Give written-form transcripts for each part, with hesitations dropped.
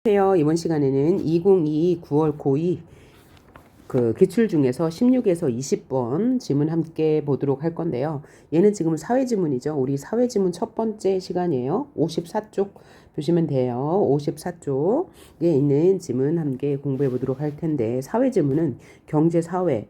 안녕하세요. 이번 시간에는 2022 9월 고2 기출 중에서 16에서 20번 지문 함께 보도록 할 건데요. 얘는 지금 사회지문이죠. 우리 사회지문 첫 번째 시간이에요. 54쪽 보시면 돼요. 54쪽에 있는 지문 함께 공부해 보도록 할 텐데, 사회지문은 경제, 사회,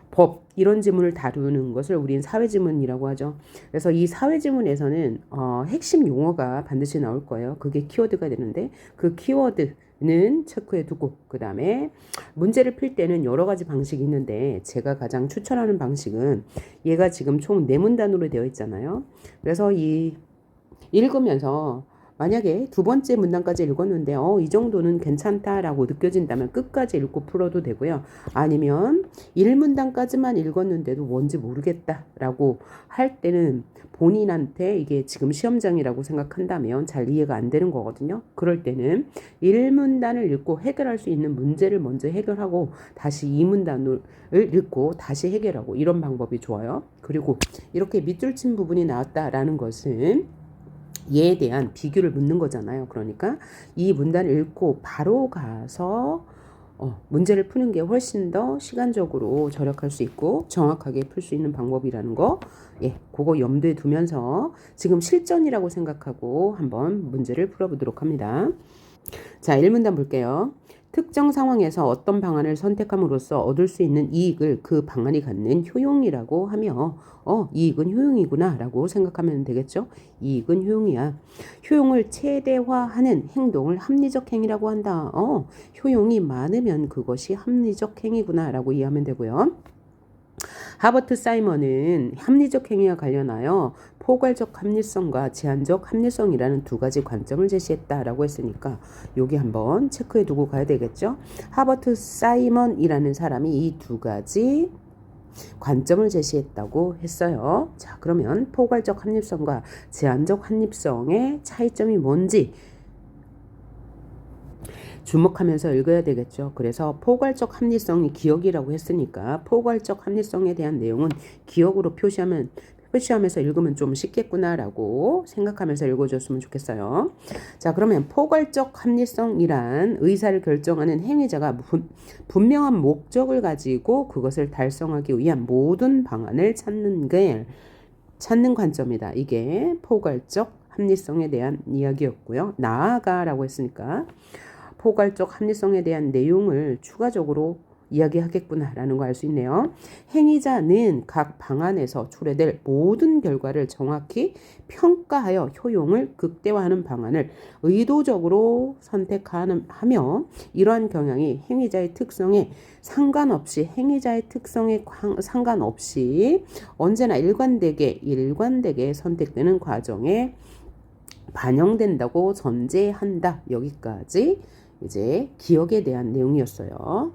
법 이런 지문을 다루는 것을 우리는 사회지문이라고 하죠. 그래서 이 사회지문에서는 핵심 용어가 반드시 나올 거예요. 그게 키워드가 되는데, 그 키워드는 체크해 두고, 그 다음에 문제를 풀 때는 여러 가지 방식이 있는데, 제가 가장 추천하는 방식은 얘가 지금 총 4문단으로 되어 있잖아요. 그래서 이 읽으면서 만약에 두 번째 문단까지 읽었는데 이 정도는 괜찮다라고 느껴진다면 끝까지 읽고 풀어도 되고요. 아니면 1문단까지만 읽었는데도 뭔지 모르겠다라고 할 때는 본인한테 이게 지금 시험장이라고 생각한다면 잘 이해가 안 되는 거거든요. 그럴 때는 1문단을 읽고 해결할 수 있는 문제를 먼저 해결하고 다시 2문단을 읽고 다시 해결하고, 이런 방법이 좋아요. 그리고 이렇게 밑줄 친 부분이 나왔다라는 것은 얘에 대한 비교를 묻는 거잖아요. 그러니까 이 문단을 읽고 바로 가서 문제를 푸는 게 훨씬 더 시간적으로 절약할 수 있고 정확하게 풀 수 있는 방법이라는 거, 그거 염두에 두면서 지금 실전이라고 생각하고 한번 문제를 풀어보도록 합니다. 자, 1문단 볼게요. 특정 상황에서 어떤 방안을 선택함으로써 얻을 수 있는 이익을 그 방안이 갖는 효용이라고 하며, 이익은 효용이구나 라고 생각하면 되겠죠. 이익은 효용이야. 효용을 최대화하는 행동을 합리적 행위라고 한다. 효용이 많으면 그것이 합리적 행위구나 라고 이해하면 되고요. 하버트 사이먼은 합리적 행위와 관련하여 포괄적 합리성과 제한적 합리성이라는 두 가지 관점을 제시했다라고 했으니까 여기 한번 체크해 두고 가야 되겠죠. 하버트 사이먼이라는 사람이 이 두 가지 관점을 제시했다고 했어요. 자, 그러면 포괄적 합리성과 제한적 합리성의 차이점이 뭔지 주목하면서 읽어야 되겠죠. 그래서 포괄적 합리성이 기억이라고 했으니까 포괄적 합리성에 대한 내용은 기억으로 표시하면서 읽으면 좀 쉽겠구나라고 생각하면서 읽어줬으면 좋겠어요. 자, 그러면 포괄적 합리성이란 의사를 결정하는 행위자가 분명한 목적을 가지고 그것을 달성하기 위한 모든 방안을 찾는 관점이다. 이게 포괄적 합리성에 대한 이야기였고요. 나아가라고 했으니까 포괄적 합리성에 대한 내용을 추가적으로 이야기하겠구나라는 거 알 수 있네요. 행위자는 각 방안에서 초래될 모든 결과를 정확히 평가하여 효용을 극대화하는 방안을 의도적으로 선택하며, 이러한 경향이 행위자의 특성에 상관없이 언제나 일관되게 선택되는 과정에 반영된다고 전제한다. 여기까지 이제 기억에 대한 내용이었어요.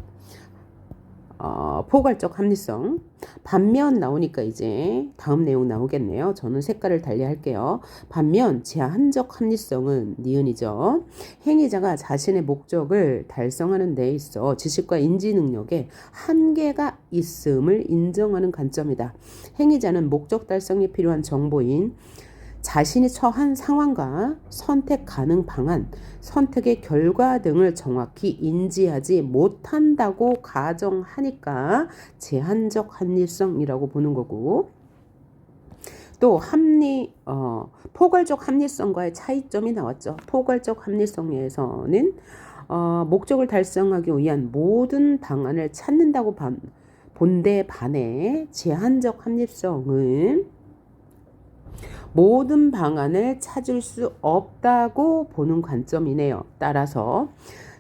포괄적 합리성. 반면 나오니까 이제 다음 내용 나오겠네요. 저는 색깔을 달리 할게요. 반면 제한적 합리성은 니은이죠. 행위자가 자신의 목적을 달성하는 데 있어 지식과 인지 능력에 한계가 있음을 인정하는 관점이다. 행위자는 목적 달성에 필요한 정보인 자신이 처한 상황과 선택 가능 방안, 선택의 결과 등을 정확히 인지하지 못한다고 가정하니까 제한적 합리성이라고 보는 거고, 또 포괄적 합리성과의 차이점이 나왔죠. 포괄적 합리성에서는 목적을 달성하기 위한 모든 방안을 찾는다고 본데 반해 제한적 합리성은 모든 방안을 찾을 수 없다고 보는 관점이네요. 따라서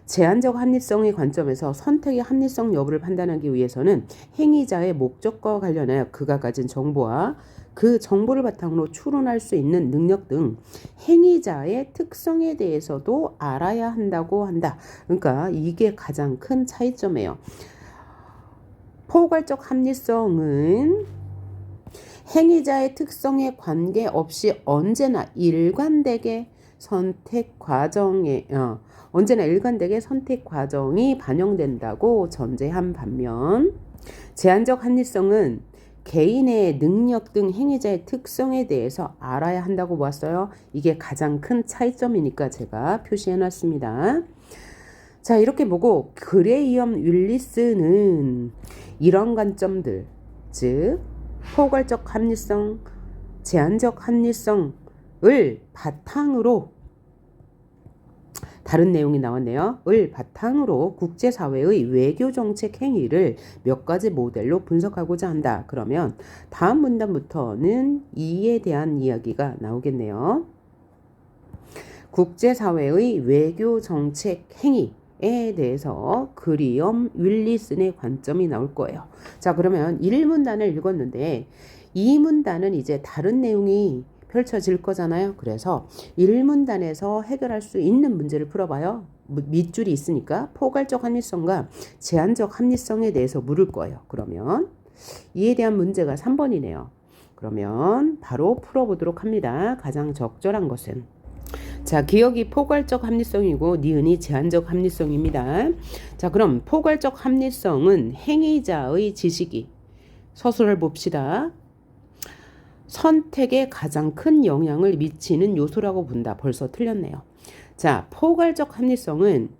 제한적 합리성의 관점에서 선택의 합리성 여부를 판단하기 위해서는 행위자의 목적과 관련하여 그가 가진 정보와 그 정보를 바탕으로 추론할 수 있는 능력 등 행위자의 특성에 대해서도 알아야 한다고 한다. 그러니까 이게 가장 큰 차이점이에요. 포괄적 합리성은 행위자의 특성에 관계없이 언제나 일관되게 선택 과정이 반영된다고 전제한 반면, 제한적 합리성은 개인의 능력 등 행위자의 특성에 대해서 알아야 한다고 보았어요. 이게 가장 큰 차이점이니까 제가 표시해 놨습니다. 자, 이렇게 보고 그레이엄 윌리스는 이런 관점들, 즉 포괄적 합리성, 제한적 합리성을 바탕으로 다른 내용이 나왔네요. 을 바탕으로 국제사회의 외교정책 행위를 몇 가지 모델로 분석하고자 한다. 그러면 다음 문단부터는 이에 대한 이야기가 나오겠네요. 국제사회의 외교정책 행위에 대해서 그리엄 윌리슨의 관점이 나올 거예요. 자, 그러면 1문단을 읽었는데 2문단은 이제 다른 내용이 펼쳐질 거잖아요. 그래서 1문단에서 해결할 수 있는 문제를 풀어봐요. 밑줄이 있으니까 포괄적 합리성과 제한적 합리성에 대해서 물을 거예요. 그러면 이에 대한 문제가 3번이네요. 그러면 바로 풀어보도록 합니다. 가장 적절한 것은 자, 기억이 포괄적 합리성이고 니은이 제한적 합리성입니다. 자, 그럼 포괄적 합리성은 행위자의 지식이 서술을 봅시다. 선택에 가장 큰 영향을 미치는 요소라고 본다. 벌써 틀렸네요. 자, 포괄적 합리성은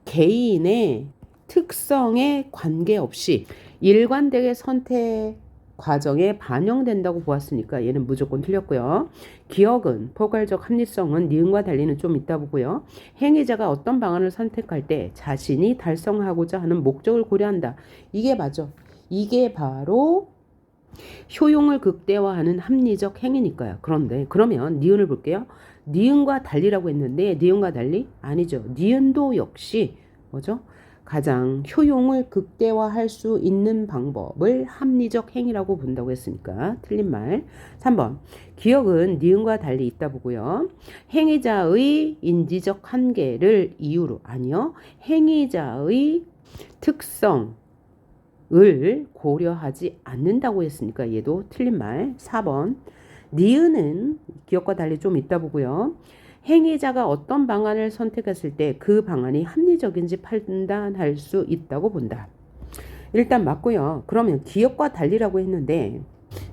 개인의 특성에 관계없이 일관되게 선택 과정에 반영된다고 보았으니까 얘는 무조건 틀렸고요. 기억은 포괄적 합리성은 니은과 달리는 좀 있다 보고요. 행위자가 어떤 방안을 선택할 때 자신이 달성하고자 하는 목적을 고려한다. 이게 맞죠. 이게 바로 효용을 극대화하는 합리적 행위니까요. 그런데 그러면 니은을 볼게요. 니은과 달리라고 했는데 니은과 달리? 아니죠. 니은도 역시 뭐죠? 가장 효용을 극대화할 수 있는 방법을 합리적 행위라고 본다고 했으니까 틀린 말. 3번 기억은 니은과 달리 있다 보고요. 행위자의 인지적 한계를 이유로 아니요. 행위자의 특성 을 고려하지 않는다고 했으니까 얘도 틀린 말. 4번 니은은 기억과 달리 좀 있다 보고요. 행위자가 어떤 방안을 선택했을 때 그 방안이 합리적인지 판단할 수 있다고 본다. 일단 맞고요. 그러면 기억과 달리라고 했는데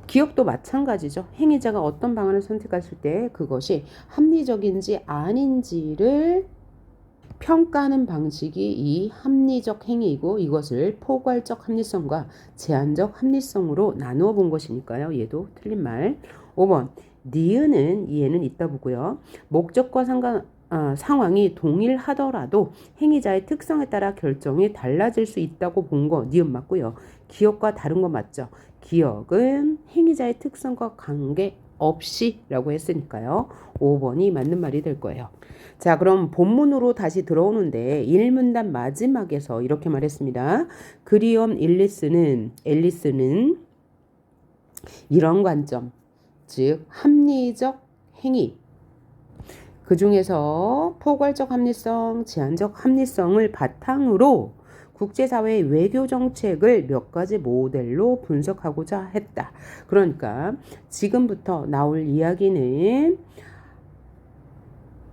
기억도 마찬가지죠. 행위자가 어떤 방안을 선택했을 때 그것이 합리적인지 아닌지를 평가하는 방식이 이 합리적 행위이고 이것을 포괄적 합리성과 제한적 합리성으로 나누어 본 것이니까요. 얘도 틀린 말. 5번 니은은 이해는 있다 보고요. 목적과 상황이 동일하더라도 행위자의 특성에 따라 결정이 달라질 수 있다고 본 거 니은 맞고요. 기억과 다른 거 맞죠. 기억은 행위자의 특성과 관계없이 라고 했으니까요. 5번이 맞는 말이 될 거예요. 자, 그럼 본문으로 다시 들어오는데 1문단 마지막에서 이렇게 말했습니다. 그리엄 앨리스는 이런 관점, 즉 합리적 행위, 그 중에서 포괄적 합리성, 제한적 합리성을 바탕으로 국제사회의 외교정책을 몇 가지 모델로 분석하고자 했다. 그러니까 지금부터 나올 이야기는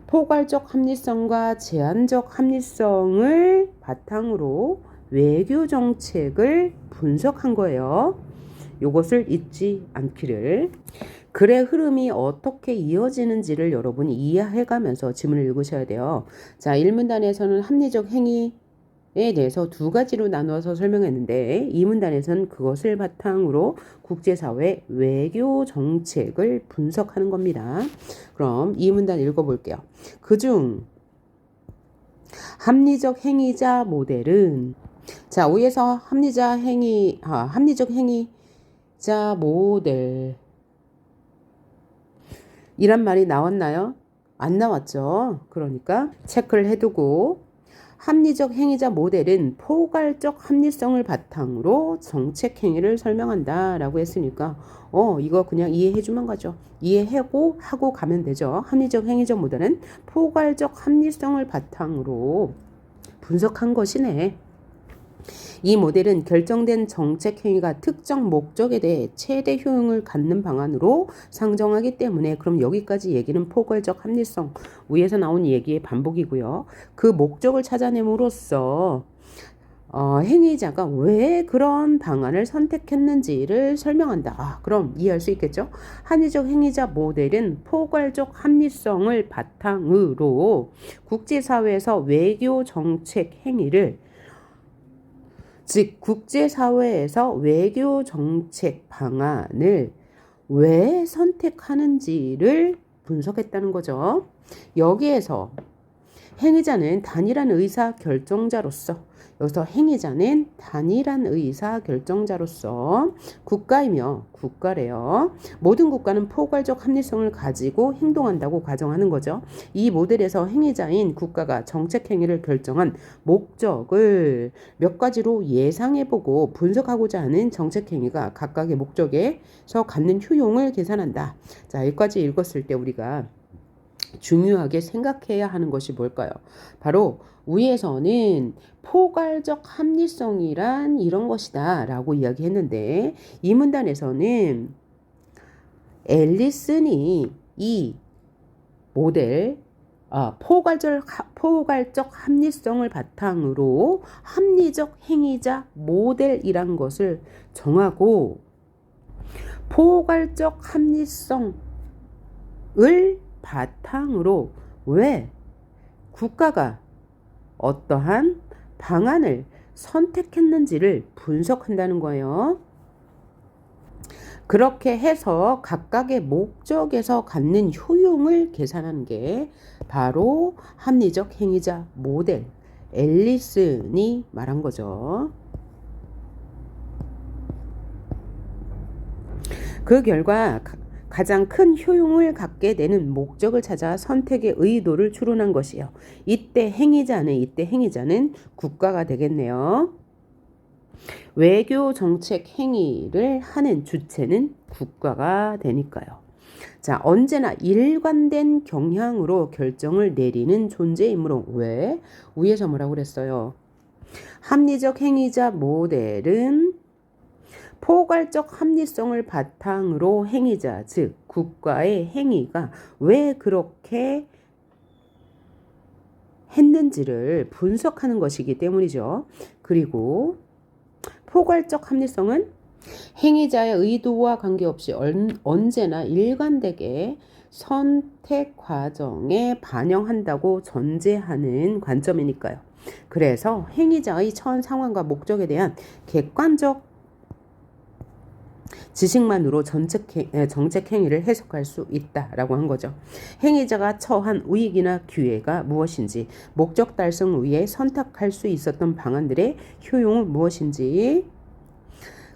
포괄적 합리성과 제한적 합리성을 바탕으로 외교정책을 분석한 거예요. 이것을 잊지 않기를. 글의 흐름이 어떻게 이어지는지를 여러분이 이해해가면서 지문을 읽으셔야 돼요. 자, 1문단에서는 합리적 행위에 대해서 두 가지로 나누어서 설명했는데 2문단에서는 그것을 바탕으로 국제사회 외교 정책을 분석하는 겁니다. 그럼 2문단 읽어볼게요. 그중 합리적 행위자 모델은 자, 위에서 합리적 행위자 모델 이란 말이 나왔나요? 안 나왔죠. 그러니까 체크를 해두고 합리적 행위자 모델은 포괄적 합리성을 바탕으로 정책 행위를 설명한다 라고 했으니까 이거 그냥 이해해주면 가죠. 이해하고 하고 가면 되죠. 합리적 행위자 모델은 포괄적 합리성을 바탕으로 분석한 것이네. 이 모델은 결정된 정책 행위가 특정 목적에 대해 최대 효용을 갖는 방안으로 상정하기 때문에 그럼 여기까지 얘기는 포괄적 합리성 위에서 나온 얘기의 반복이고요. 그 목적을 찾아냄으로써 행위자가 왜 그런 방안을 선택했는지를 설명한다. 그럼 이해할 수 있겠죠? 합리적 행위자 모델은 포괄적 합리성을 바탕으로 국제사회에서 외교 정책 행위를, 즉 국제사회에서 외교 정책 방안을 왜 선택하는지를 분석했다는 거죠. 여기에서 행위자는 단일한 의사 결정자로서, 여기서 행위자는 단일한 의사 결정자로서 국가이며, 국가래요. 모든 국가는 포괄적 합리성을 가지고 행동한다고 가정하는 거죠. 이 모델에서 행위자인 국가가 정책 행위를 결정한 목적을 몇 가지로 예상해보고 분석하고자 하는 정책 행위가 각각의 목적에서 갖는 효용을 계산한다. 자, 여기까지 읽었을 때 우리가 중요하게 생각해야 하는 것이 뭘까요? 바로 위에서는 포괄적 합리성이란 이런 것이다 라고 이야기했는데, 이 문단에서는 앨리슨이 이 모델, 포괄적 합리성을 바탕으로 합리적 행위자 모델이란 것을 정하고, 포괄적 합리성을 바탕으로 왜 국가가 어떠한 방안을 선택했는지를 분석한다는 거예요. 그렇게 해서 각각의 목적에서 갖는 효용을 계산하는 게 바로 합리적 행위자 모델, 앨리슨이 말한 거죠. 그 결과 가장 큰 효용을 갖게 되는 목적을 찾아 선택의 의도를 추론한 것이요. 이때 행위자는 국가가 되겠네요. 외교 정책 행위를 하는 주체는 국가가 되니까요. 자, 언제나 일관된 경향으로 결정을 내리는 존재이므로, 왜? 위에서 뭐라고 그랬어요? 합리적 행위자 모델은 포괄적 합리성을 바탕으로 행위자, 즉 국가의 행위가 왜 그렇게 했는지를 분석하는 것이기 때문이죠. 그리고 포괄적 합리성은 행위자의 의도와 관계없이 언제나 일관되게 선택 과정에 반영한다고 전제하는 관점이니까요. 그래서 행위자의 처한 상황과 목적에 대한 객관적 지식만으로 정책 행위를 해석할 수 있다라고 한 거죠. 행위자가 처한 우익이나 기회가 무엇인지, 목적 달성을 위해 선택할 수 있었던 방안들의 효용은 무엇인지,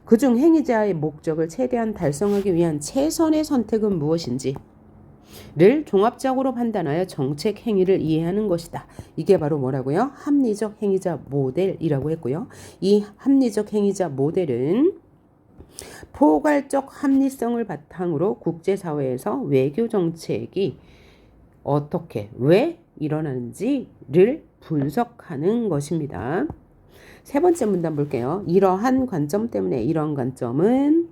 그중 행위자의 목적을 최대한 달성하기 위한 최선의 선택은 무엇인지 를 종합적으로 판단하여 정책 행위를 이해하는 것이다. 이게 바로 뭐라고요? 합리적 행위자 모델이라고 했고요. 이 합리적 행위자 모델은 포괄적 합리성을 바탕으로 국제사회에서 외교 정책이 어떻게, 왜 일어나는지를 분석하는 것입니다. 세 번째 문단 볼게요. 이러한 관점 때문에, 이런 관점은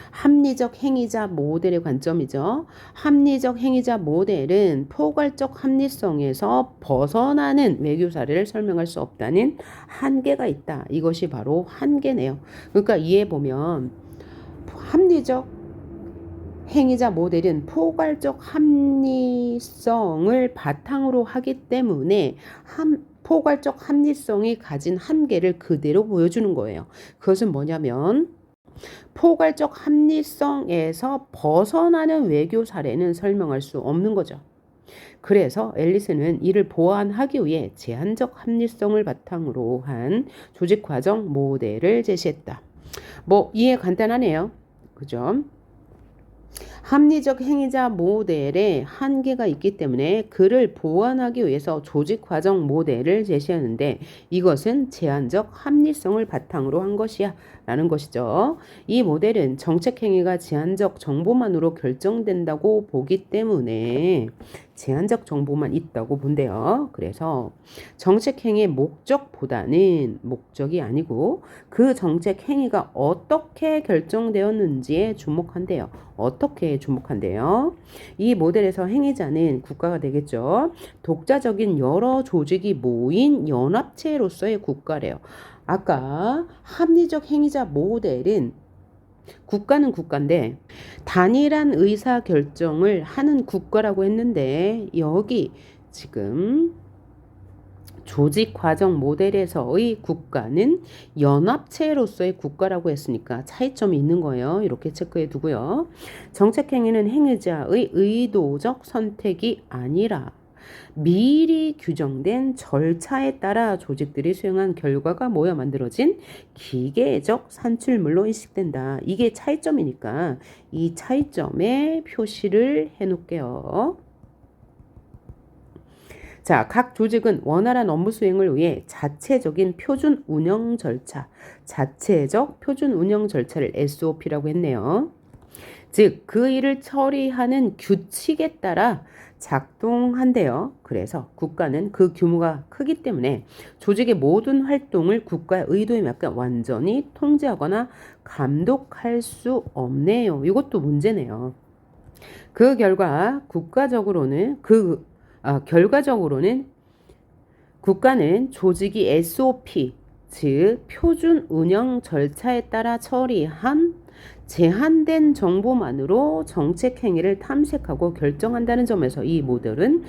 합리적 행위자 모델의 관점이죠. 합리적 행위자 모델은 포괄적 합리성에서 벗어나는 외교 사례를 설명할 수 없다는 한계가 있다. 이것이 바로 한계네요. 그러니까 이해해보면 합리적 행위자 모델은 포괄적 합리성을 바탕으로 하기 때문에 포괄적 합리성이 가진 한계를 그대로 보여주는 거예요. 그것은 뭐냐면 포괄적 합리성에서 벗어나는 외교 사례는 설명할 수 없는 거죠. 그래서 앨리슨은 이를 보완하기 위해 제한적 합리성을 바탕으로 한 조직 과정 모델을 제시했다. 뭐 이해 간단하네요. 그죠? 합리적 행위자 모델에 한계가 있기 때문에 그를 보완하기 위해서 조직 과정 모델을 제시하는데, 이것은 제한적 합리성을 바탕으로 한 것이야 라는 것이죠. 이 모델은 정책 행위가 제한적 정보만으로 결정된다고 보기 때문에 제한적 정보만 있다고 본대요. 그래서 정책 행위의 목적보다는, 목적이 아니고 그 정책 행위가 어떻게 결정되었는지에 주목한대요. 어떻게 모델에 주목한대요. 이 모델에서 행위자는 국가가 되겠죠. 독자적인 여러 조직이 모인 연합체로서의 국가래요. 아까 합리적 행위자 모델은 국가는 국가인데 단일한 의사 결정을 하는 국가라고 했는데 여기 지금 조직 과정 모델에서의 국가는 연합체로서의 국가라고 했으니까 차이점이 있는 거예요. 이렇게 체크해 두고요. 정책 행위는 행위자의 의도적 선택이 아니라 미리 규정된 절차에 따라 조직들이 수행한 결과가 모여 만들어진 기계적 산출물로 인식된다. 이게 차이점이니까 이 차이점에 표시를 해 놓을게요. 자, 각 조직은 원활한 업무 수행을 위해 자체적인 표준 운영 절차, 자체적 표준 운영 절차를 SOP라고 했네요. 즉, 그 일을 처리하는 규칙에 따라 작동한대요. 그래서 국가는 그 규모가 크기 때문에 조직의 모든 활동을 국가의 의도에 맞게 완전히 통제하거나 감독할 수 없네요. 이것도 문제네요. 그 결과 결과적으로는 국가는 조직이 SOP, 즉 표준 운영 절차에 따라 처리한 제한된 정보만으로 정책 행위를 탐색하고 결정한다는 점에서 이 모델은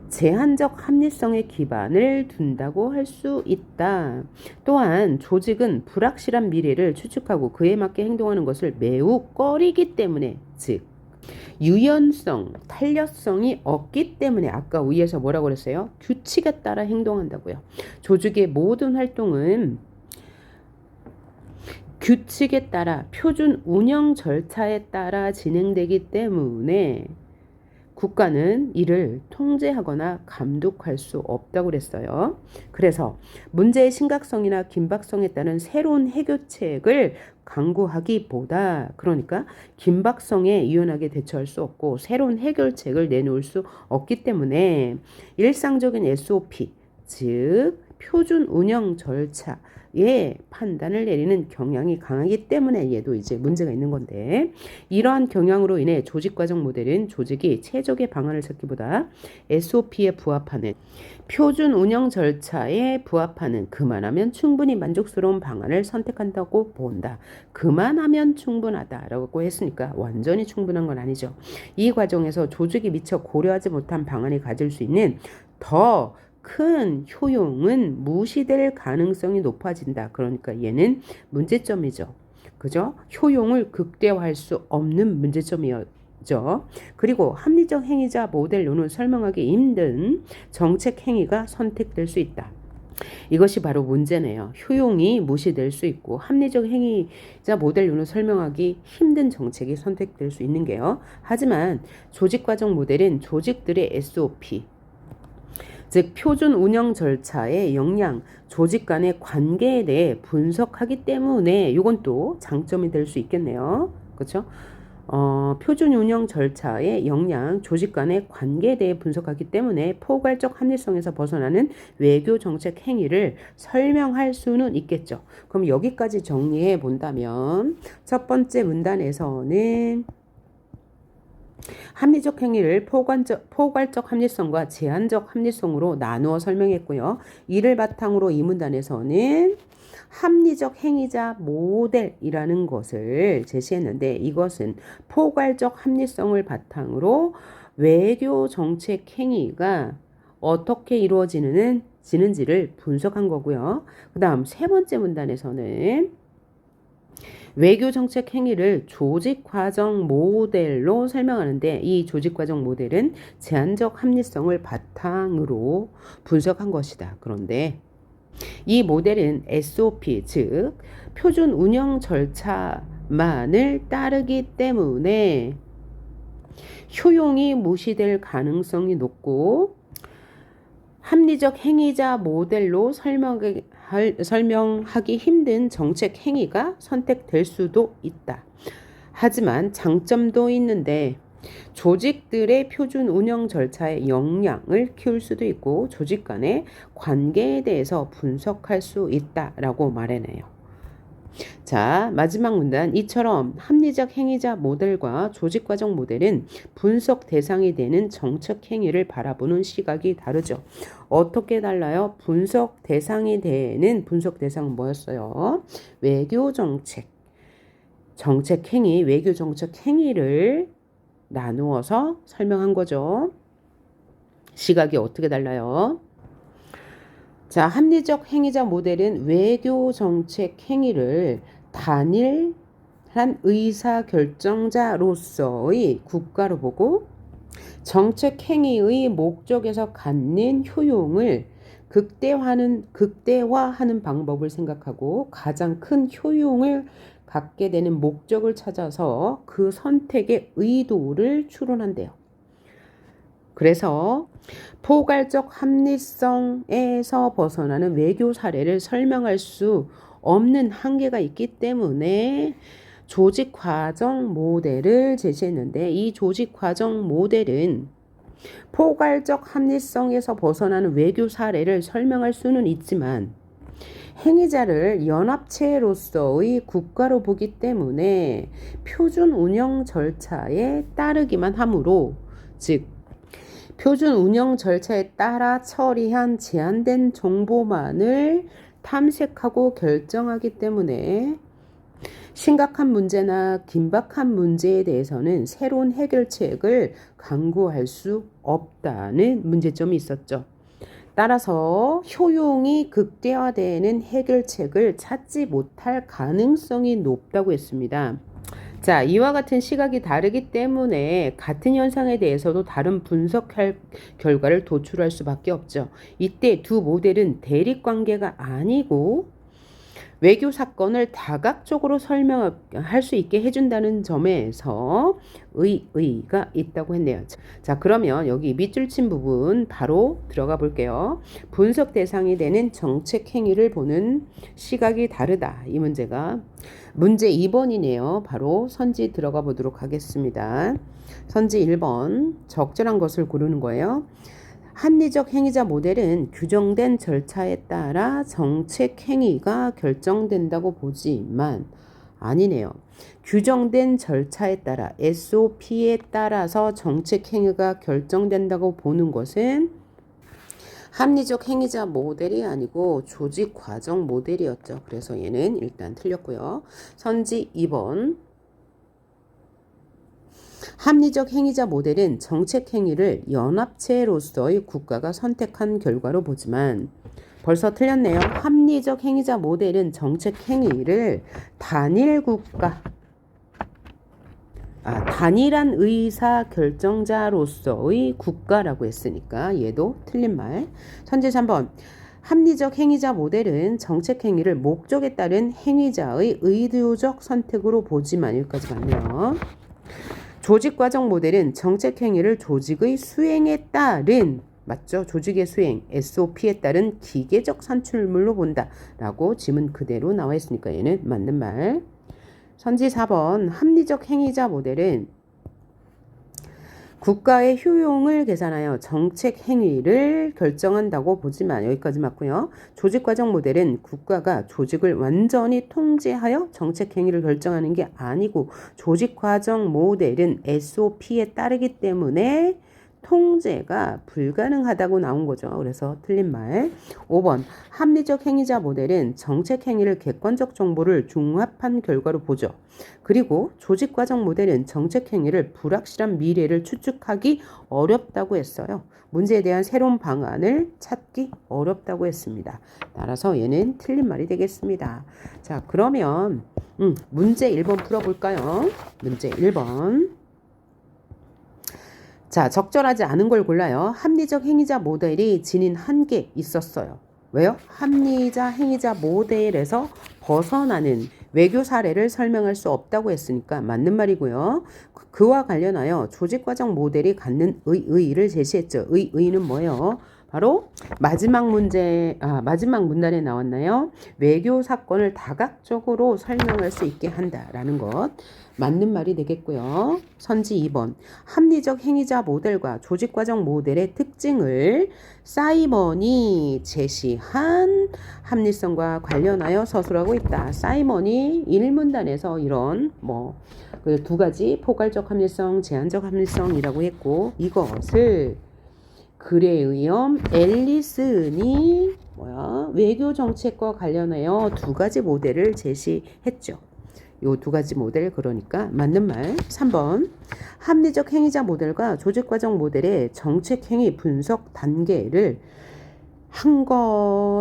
제한적 합리성에 기반을 둔다고 할 수 있다. 또한 조직은 불확실한 미래를 추측하고 그에 맞게 행동하는 것을 매우 꺼리기 때문에, 즉 유연성, 탄력성이 없기 때문에 아까 위에서 뭐라고 그랬어요? 규칙에 따라 행동한다고요. 조직의 모든 활동은 규칙에 따라 표준 운영 절차에 따라 진행되기 때문에 국가는 이를 통제하거나 감독할 수 없다고 그랬어요. 그래서 문제의 심각성이나 긴박성에 따른 새로운 해결책을 강구하기보다, 그러니까 긴박성에 유연하게 대처할 수 없고 새로운 해결책을 내놓을 수 없기 때문에 일상적인 SOP, 즉 표준 운영 절차의 판단을 내리는 경향이 강하기 때문에 얘도 이제 문제가 있는 건데, 이러한 경향으로 인해 조직과정 모델은 조직이 최적의 방안을 찾기보다 SOP에 부합하는 표준 운영 절차에 부합하는 그만하면 충분히 만족스러운 방안을 선택한다고 본다. 그만하면 충분하다라고 했으니까 완전히 충분한 건 아니죠. 이 과정에서 조직이 미처 고려하지 못한 방안이 가질 수 있는 더 큰 효용은 무시될 가능성이 높아진다. 그러니까 얘는 문제점이죠. 그죠? 효용을 극대화할 수 없는 문제점이죠. 그리고 합리적 행위자 모델로는 설명하기 힘든 정책 행위가 선택될 수 있다. 이것이 바로 문제네요. 효용이 무시될 수 있고 합리적 행위자 모델로는 설명하기 힘든 정책이 선택될 수 있는 게요. 하지만 조직과정 모델은 조직들의 SOP, 즉 표준 운영 절차의 역량, 조직 간의 관계에 대해 분석하기 때문에 이건 또 장점이 될 수 있겠네요. 그렇죠? 표준 운영 절차의 역량, 조직 간의 관계에 대해 분석하기 때문에 포괄적 합리성에서 벗어나는 외교 정책 행위를 설명할 수는 있겠죠. 그럼 여기까지 정리해 본다면 첫 번째 문단에서는 합리적 행위를 포괄적 합리성과 제한적 합리성으로 나누어 설명했고요. 이를 바탕으로 이 문단에서는 합리적 행위자 모델이라는 것을 제시했는데, 이것은 포괄적 합리성을 바탕으로 외교 정책 행위가 어떻게 이루어지는지를 분석한 거고요. 그 다음 세 번째 문단에서는 외교 정책 행위를 조직 과정 모델로 설명하는데, 이 조직 과정 모델은 제한적 합리성을 바탕으로 분석한 것이다. 그런데 이 모델은 SOP, 즉 표준 운영 절차만을 따르기 때문에 효용이 무시될 가능성이 높고 합리적 행위자 모델로 설명하기 힘든 정책 행위가 선택될 수도 있다. 하지만 장점도 있는데 조직들의 표준 운영 절차의 역량을 키울 수도 있고 조직 간의 관계에 대해서 분석할 수 있다라고 말해내요. 자, 마지막 문단. 이처럼 합리적 행위자 모델과 조직과정 모델은 분석 대상이 되는 정책 행위를 바라보는 시각이 다르죠. 어떻게 달라요? 분석 대상이 되는 분석 대상은 뭐였어요? 외교 정책, 정책 행위, 외교 정책 행위를 나누어서 설명한 거죠. 시각이 어떻게 달라요? 자, 합리적 행위자 모델은 외교 정책 행위를 단일한 의사 결정자로서의 국가로 보고 정책 행위의 목적에서 갖는 효용을 극대화하는 방법을 생각하고 가장 큰 효용을 갖게 되는 목적을 찾아서 그 선택의 의도를 추론한대요. 그래서 포괄적 합리성에서 벗어나는 외교 사례를 설명할 수 없는 한계가 있기 때문에 조직 과정 모델을 제시했는데, 이 조직 과정 모델은 포괄적 합리성에서 벗어나는 외교 사례를 설명할 수는 있지만 행위자를 연합체로서의 국가로 보기 때문에 표준 운영 절차에 따르기만 하므로, 즉 표준 운영 절차에 따라 처리한 제한된 정보만을 탐색하고 결정하기 때문에 심각한 문제나 긴박한 문제에 대해서는 새로운 해결책을 강구할 수 없다는 문제점이 있었죠. 따라서 효용이 극대화되는 해결책을 찾지 못할 가능성이 높다고 했습니다. 자, 이와 같은 시각이 다르기 때문에 같은 현상에 대해서도 다른 분석 결과를 도출할 수밖에 없죠. 이때 두 모델은 대립관계가 아니고 외교 사건을 다각적으로 설명할 수 있게 해준다는 점에서 의의가 있다고 했네요. 자, 그러면 여기 밑줄 친 부분 바로 들어가 볼게요. 분석 대상이 되는 정책 행위를 보는 시각이 다르다. 이 문제가 문제 2번이네요. 바로 선지 들어가 보도록 하겠습니다. 선지 1번 적절한 것을 고르는 거예요. 합리적 행위자 모델은 규정된 절차에 따라 정책 행위가 결정된다고 보지만 아니네요. 규정된 절차에 따라 SOP에 따라서 정책 행위가 결정된다고 보는 것은 합리적 행위자 모델이 아니고 조직 과정 모델이었죠. 그래서 얘는 일단 틀렸고요. 선지 2번. 합리적 행위자 모델은 정책 행위를 연합체로서의 국가가 선택한 결과로 보지만 벌써 틀렸네요. 합리적 행위자 모델은 정책 행위를 단일 국가, 단일한 의사 결정자로서의 국가라고 했으니까 얘도 틀린 말. 선지 3번. 합리적 행위자 모델은 정책 행위를 목적에 따른 행위자의 의도적 선택으로 보지만, 여기까지 맞네요. 조직 과정 모델은 정책 행위를 조직의 수행에 따른, 맞죠? 조직의 수행, SOP에 따른 기계적 산출물로 본다라고 지문 그대로 나와 있으니까 얘는 맞는 말. 선지 4번. 합리적 행위자 모델은 국가의 효용을 계산하여 정책 행위를 결정한다고 보지만, 여기까지 맞고요. 조직 과정 모델은 국가가 조직을 완전히 통제하여 정책 행위를 결정하는 게 아니고 조직 과정 모델은 SOP에 따르기 때문에 통제가 불가능하다고 나온 거죠. 그래서 틀린 말. 5번. 합리적 행위자 모델은 정책 행위를 객관적 정보를 종합한 결과로 보죠. 그리고 조직 과정 모델은 정책 행위를 불확실한 미래를 추측하기 어렵다고 했어요. 문제에 대한 새로운 방안을 찾기 어렵다고 했습니다. 따라서 얘는 틀린 말이 되겠습니다. 자, 그러면 문제 1번 풀어볼까요? 문제 1번. 자, 적절하지 않은 걸 골라요. 합리적 행위자 모델이 지닌 한계 있었어요. 왜요? 합리자 행위자 모델에서 벗어나는 외교 사례를 설명할 수 없다고 했으니까 맞는 말이고요. 그와 관련하여 조직과정 모델이 갖는 의의를 제시했죠. 의의는 뭐예요? 바로 마지막 문단에 나왔나요? 외교 사건을 다각적으로 설명할 수 있게 한다라는 것. 맞는 말이 되겠고요. 선지 2번. 합리적 행위자 모델과 조직과정 모델의 특징을 사이먼이 제시한 합리성과 관련하여 서술하고 있다. 사이먼이 1문단에서 이런 그 두 가지 포괄적 합리성, 제한적 합리성이라고 했고, 이것을 글에 의엄 앨리슨이 외교 정책과 관련하여 두 가지 모델을 제시했죠. 요 두 가지 모델, 그러니까 맞는 말 3번. 합리적 행위자 모델과 조직과정 모델의 정책행위 분석 단계를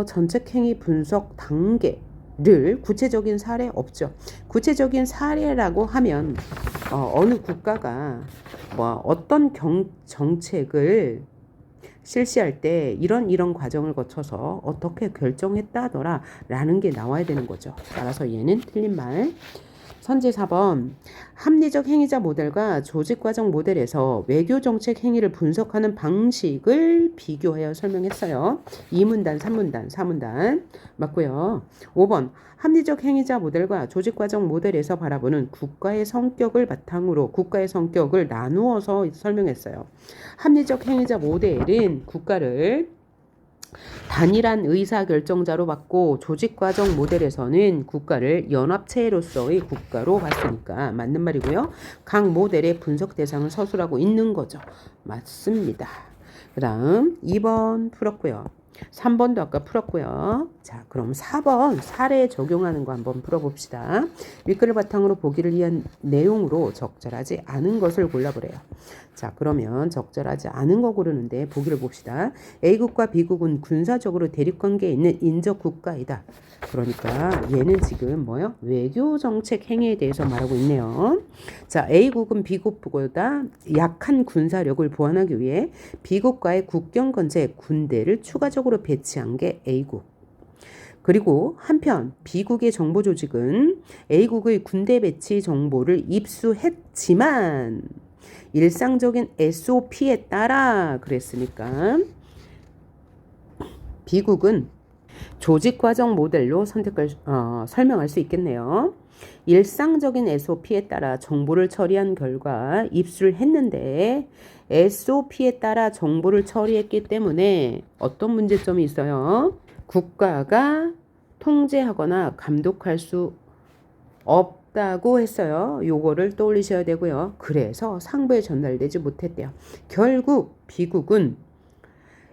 정책행위 분석 단계를 구체적인 사례 없죠. 구체적인 사례라고 하면 어느 국가가 어떤 정책을 실시할 때 이런 과정을 거쳐서 어떻게 결정했다더라 라는 게 나와야 되는 거죠. 따라서 얘는 틀린 말. 선지 4번. 합리적 행위자 모델과 조직과정 모델에서 외교정책 행위를 분석하는 방식을 비교하여 설명했어요. 2문단, 3문단, 4문단 맞고요. 5번. 합리적 행위자 모델과 조직과정 모델에서 바라보는 국가의 성격을 바탕으로 국가의 성격을 나누어서 설명했어요. 합리적 행위자 모델은 국가를 단일한 의사결정자로 봤고, 조직과정 모델에서는 국가를 연합체로서의 국가로 봤으니까 맞는 말이고요. 각 모델의 분석 대상을 서술하고 있는 거죠. 맞습니다. 그 다음 2번 풀었고요. 3번도 아까 풀었고요. 자, 그럼 4번 사례에 적용하는 거 한번 풀어봅시다. 윗글을 바탕으로 보기를 위한 내용으로 적절하지 않은 것을 골라보래요. 자, 그러면 적절하지 않은 거 고르는데 보기를 봅시다. A국과 B국은 군사적으로 대립관계에 있는 인접 국가이다. 그러니까 얘는 지금 외교정책 행위에 대해서 말하고 있네요. 자, A국은 B국보다 약한 군사력을 보완하기 위해 B국과의 국경 근처에 군대를 추가적으로 배치한 게 A국. 그리고 한편 B국의 정보조직은 A국의 군대 배치 정보를 입수했지만 일상적인 SOP에 따라 그랬으니까 B국은 조직과정 모델로 설명할 수 있겠네요. 일상적인 SOP에 따라 정보를 처리한 결과 입수를 했는데 SOP에 따라 정보를 처리했기 때문에 어떤 문제점이 있어요? 국가가 통제하거나 감독할 수 없다고 했어요. 요거를 떠올리셔야 되고요. 그래서 상부에 전달되지 못했대요. 결국 B국은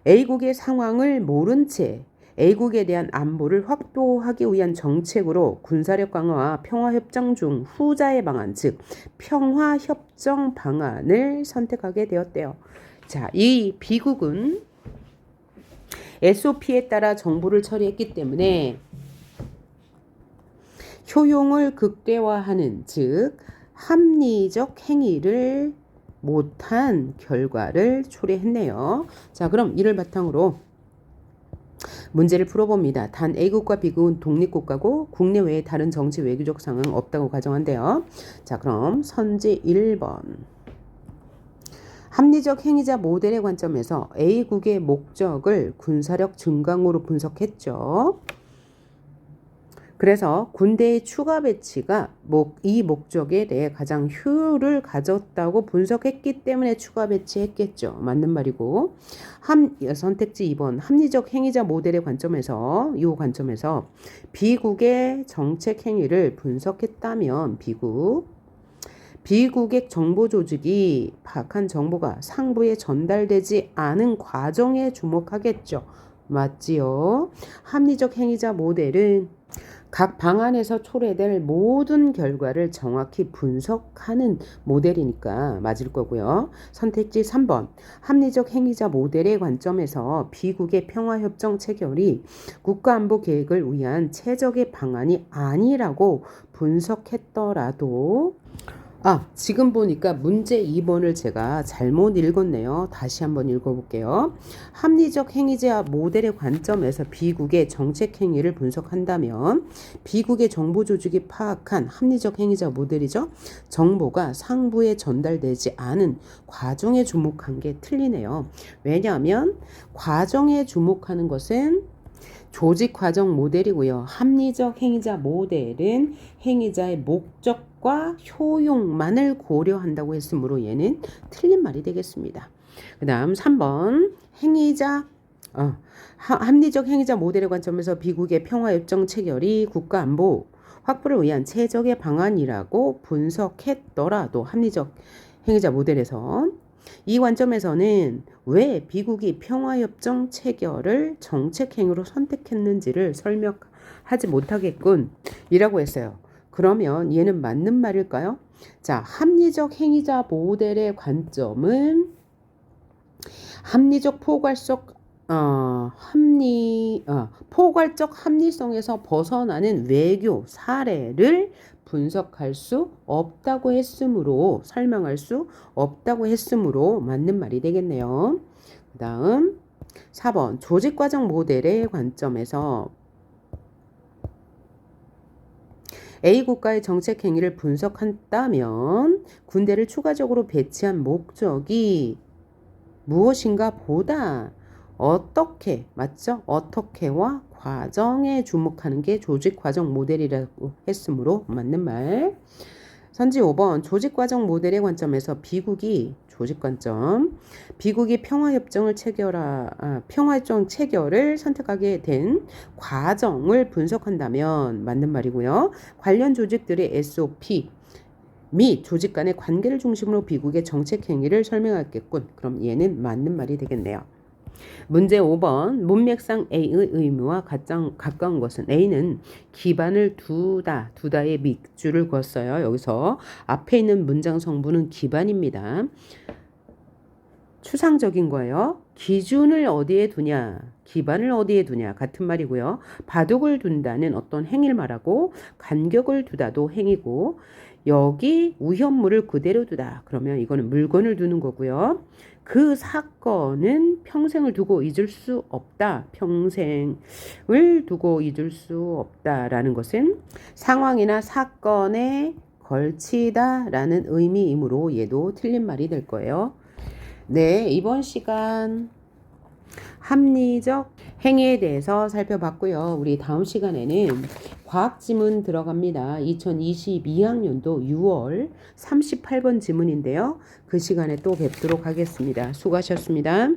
A국의 상황을 모른 채 A국에 대한 안보를 확보하기 위한 정책으로 군사력 강화와 평화협정 중 후자의 방안, 즉 평화협정 방안을 선택하게 되었대요. 자, 이 B국은 SOP에 따라 정보를 처리했기 때문에 효용을 극대화하는, 즉 합리적 행위를 못한 결과를 초래했네요. 자, 그럼 이를 바탕으로 문제를 풀어봅니다. 단 A국과 B국은 독립국가고 국내외에 다른 정치 외교적 상황은 없다고 가정한대요. 자, 그럼 선지 1번. 합리적 행위자 모델의 관점에서 A국의 목적을 군사력 증강으로 분석했죠. 그래서 군대의 추가 배치가 이 목적에 대해 가장 효율을 가졌다고 분석했기 때문에 추가 배치했겠죠. 맞는 말이고, 선택지 2번 합리적 행위자 모델의 관점에서 이 관점에서 B국의 정책 행위를 분석했다면 비국의 정보 조직이 파악한 정보가 상부에 전달되지 않은 과정에 주목하겠죠. 맞지요? 합리적 행위자 모델은 각 방안에서 초래될 모든 결과를 정확히 분석하는 모델이니까 맞을 거고요. 선택지 3번. 합리적 행위자 모델의 관점에서 B국의 평화협정 체결이 국가안보 계획을 위한 최적의 방안이 아니라고 분석했더라도 지금 보니까 문제 2번을 제가 잘못 읽었네요. 다시 한번 읽어볼게요. 합리적 행위자 모델의 관점에서 비국의 정책 행위를 분석한다면 비국의 정보 조직이 파악한 합리적 행위자 모델이죠. 정보가 상부에 전달되지 않은 과정에 주목한 게 틀리네요. 왜냐하면 과정에 주목하는 것은 조직 과정 모델이고요. 합리적 행위자 모델은 행위자의 목적과 효용만을 고려한다고 했으므로 얘는 틀린 말이 되겠습니다. 그 다음 3번 합리적 행위자 모델의 관점에서 비국의 평화협정 체결이 국가안보 확보를 위한 최적의 방안이라고 분석했더라도 합리적 행위자 모델에서 이 관점에서는 왜 미국이 평화협정 체결을 정책행위로 선택했는지를 설명하지 못하겠군 이라고 했어요. 그러면 얘는 맞는 말일까요? 자, 합리적 행위자 모델의 관점은 포괄적 합리성에서 벗어나는 외교 사례를 분석할 수 없다고 했으므로 설명할 수 없다고 했으므로 맞는 말이 되겠네요. 그 다음 4번 조직과정 모델의 관점에서 A 국가의 정책 행위를 분석한다면 군대를 추가적으로 배치한 목적이 무엇인가 보다 어떻게 맞죠? 어떻게와 과정에 주목하는 게 조직 과정 모델이라고 했으므로 맞는 말. 선지 5번 조직 과정 모델의 관점에서 비국이 조직 관점 비국이 평화협정 체결을 선택하게 된 과정을 분석한다면 맞는 말이고요. 관련 조직들의 SOP 및 조직 간의 관계를 중심으로 비국의 정책 행위를 설명하겠군. 그럼 얘는 맞는 말이 되겠네요. 문제 5번 문맥상 A의 의미와 가까운 것은 A는 기반을 두다의 밑줄을 그었어요. 여기서 앞에 있는 문장 성분은 기반입니다. 추상적인 거예요. 기준을 어디에 두냐, 기반을 어디에 두냐 같은 말이고요. 바둑을 둔다는 어떤 행위를 말하고 간격을 두다도 행위고 여기 우현물을 그대로 두다. 그러면 이거는 물건을 두는 거고요. 그 사건은 평생을 두고 잊을 수 없다. 평생을 두고 잊을 수 없다라는 것은 상황이나 사건에 걸치다라는 의미이므로 얘도 틀린 말이 될 거예요. 네, 이번 시간 합리적 행위에 대해서 살펴봤고요. 우리 다음 시간에는 과학 지문 들어갑니다. 2022학년도 6월 38번 지문인데요. 그 시간에 또 뵙도록 하겠습니다. 수고하셨습니다.